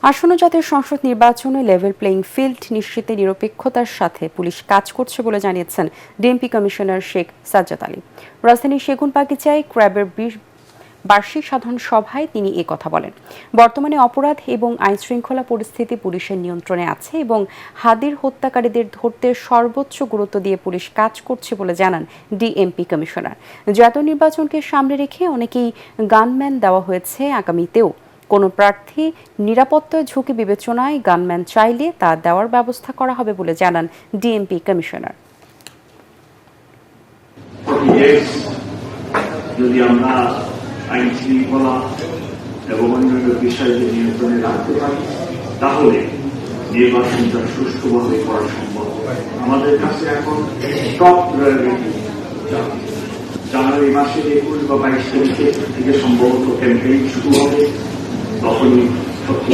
আসন্ন জাতীয় সংসদ নির্বাচনে লেভেল প্লেইং ফিল্ড নিশ্চিতে নিরপেক্ষতার সাথে পুলিশ কাজ করছে বলে জানিয়েছেন ডিএমপি কমিশনার শেখ সাজ্জাদ আলী। রাজধানীর সেগুনবাগিচায় ক্র্যাবের বার্ষিক সাধারণ সভায় তিনি কথা বলেন। বর্তমানে অপরাধ এবং আইনশৃঙ্খলা পরিস্থিতি পুলিশের নিয়ন্ত্রণে আছে এবং হাদির হত্যাকারীদের ধরতে সর্বোচ্চ গুরুত্ব দিয়ে পুলিশ কাজ করছে বলে জানান ডিএমপি কমিশনার। জাতীয় নির্বাচনকে সামনে রেখে অনেকেই গানম্যান দেওয়া হয়েছে। আগামীতেও কোনো প্রার্থী নিরাপত্তার ঝুঁকি বিবেচনায় গানম্যান চাইলে তা দেওয়ার ব্যবস্থা করা হবে বলে জানান ডিএমপি কমিশনার। যদি আমরা আইন শৃঙ্খলা এবং অন্যান্য বিষয়কে নিয়ন্ত্রণে রাখতে পারি তাহলে নির্বাচনটা সুষ্ঠুভাবে করা সম্ভব। আমাদের কাছে এখন টপ প্রায়োরিটি জানুয়ারি মাসের 21 বা 22 তারিখে থেকে সম্ভবত ক্যাম্পেইন শুরু হবে। তখনই সত্যি